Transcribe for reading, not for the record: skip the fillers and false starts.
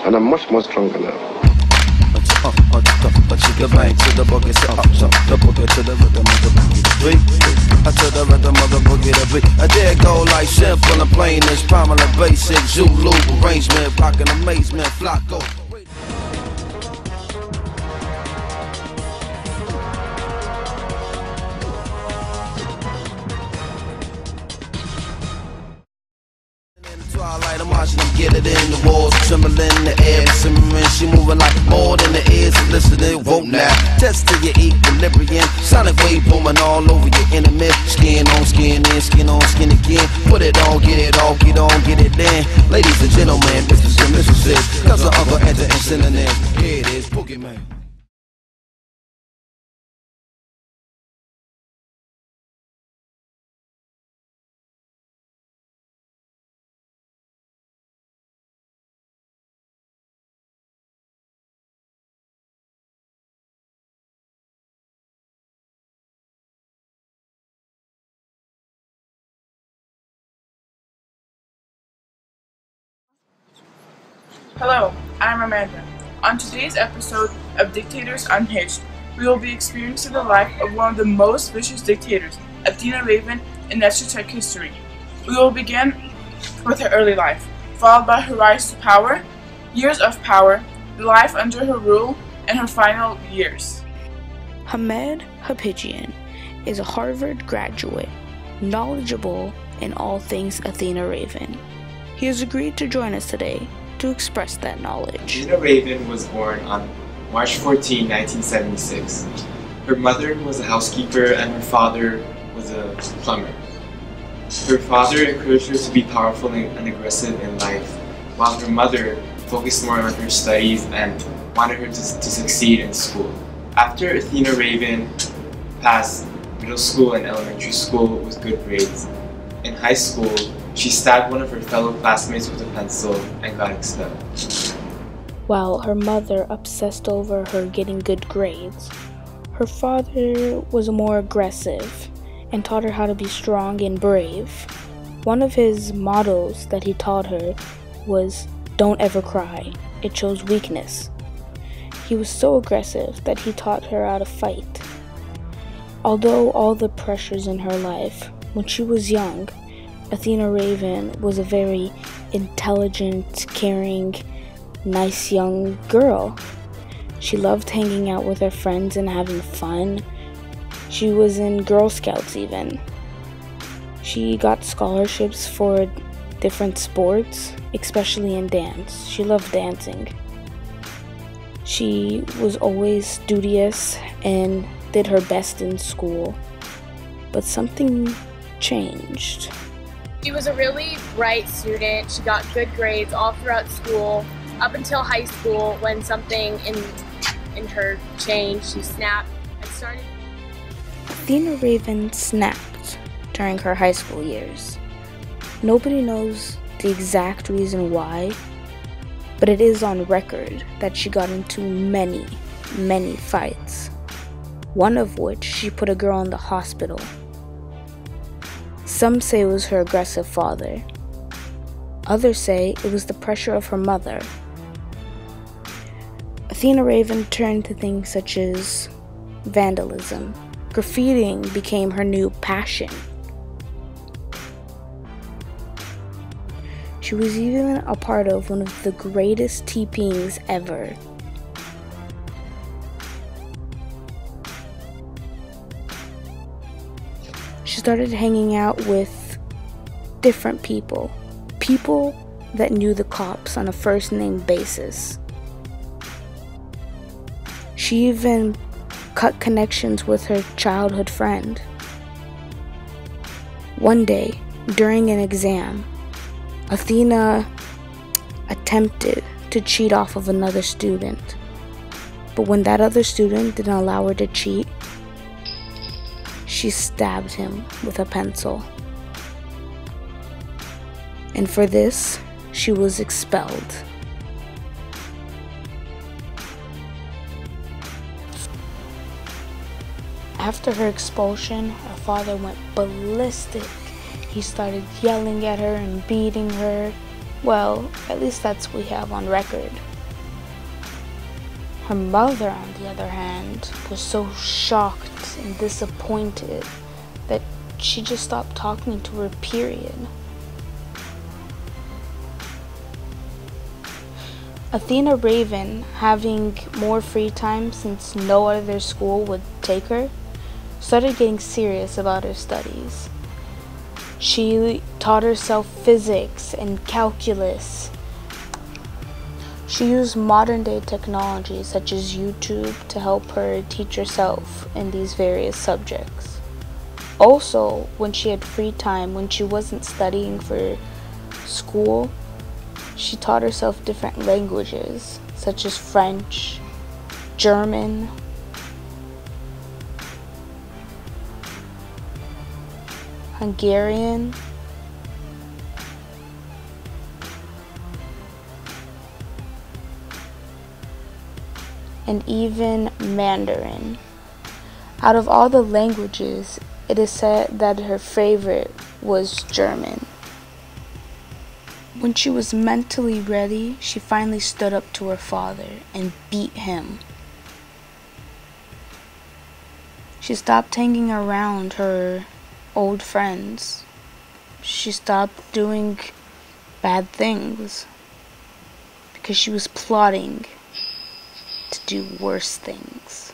And I'm much more stronger now. She get bang to the boogie, so the boogie to the rhythm of the boogie beat. To the rhythm of the boogie the beat. I dare go like simple and plain as primal and basic Zulu arrangement, blocking amazement, flocko. Twilight, I'm watching them get it in the walls, trembling in the air, simmering. She moving like more than the ears and listening. Whoa now, test to your equilibrium. Sonic wave booming all over your enemy. Skin on skin, in skin on skin again. Put it on, get it off, get on, get it in. Ladies and gentlemen, misters and mistresses, cousin, uncle, enter and synonym. Here it is, Boogeyman. Hello, I'm Amanda. On today's episode of Dictators Unhinged, we will be experiencing the life of one of the most vicious dictators, Athena Raven, in Tech history. We will begin with her early life, followed by her rise to power, years of power, the life under her rule, and her final years. Hamed Hapigian is a Harvard graduate, knowledgeable in all things Athena Raven. He has agreed to join us today to express that knowledge. Athena Raven was born on March 14, 1976. Her mother was a housekeeper and her father was a plumber. Her father encouraged her to be powerful and aggressive in life, while her mother focused more on her studies and wanted her to succeed in school. After Athena Raven passed middle school and elementary school with good grades, in high school, she stabbed one of her fellow classmates with a pencil and got expelled. While her mother obsessed over her getting good grades, her father was more aggressive and taught her how to be strong and brave. One of his mottos that he taught her was, "Don't ever cry, it shows weakness." He was so aggressive that he taught her how to fight. Although all the pressures in her life, when she was young, Athena Raven was a very intelligent, caring, nice young girl. She loved hanging out with her friends and having fun. She was in Girl Scouts even. She got scholarships for different sports, especially in dance. She loved dancing. She was always studious and did her best in school. But something changed. She was a really bright student. She got good grades all throughout school, up until high school when something in her changed. She snapped and started. Athena Raven snapped during her high school years. Nobody knows the exact reason why, but it is on record that she got into many, many fights. One of which she put a girl in the hospital. Some say it was her aggressive father. Others say it was the pressure of her mother. Athena Raven turned to things such as vandalism. Graffitiing became her new passion. She was even a part of one of the greatest TPings ever. She started hanging out with different people that knew the cops on a first name basis. She even cut connections with her childhood friend. One day, during an exam, Athena attempted to cheat off of another student. But when that other student didn't allow her to cheat, she stabbed him with a pencil. And for this, she was expelled. After her expulsion, her father went ballistic. He started yelling at her and beating her. Well, at least that's what we have on record. Her mother, on the other hand, was so shocked and disappointed that she just stopped talking to her, period. Athena Raven, having more free time since no other school would take her, started getting serious about her studies. She taught herself physics and calculus. She used modern-day technology such as YouTube to help her teach herself in these various subjects. Also, when she had free time, when she wasn't studying for school, she taught herself different languages such as French, German, Hungarian, and even Mandarin. Out of all the languages, it is said that her favorite was German. When she was mentally ready, she finally stood up to her father and beat him. She stopped hanging around her old friends. She stopped doing bad things because she was plotting to do worse things.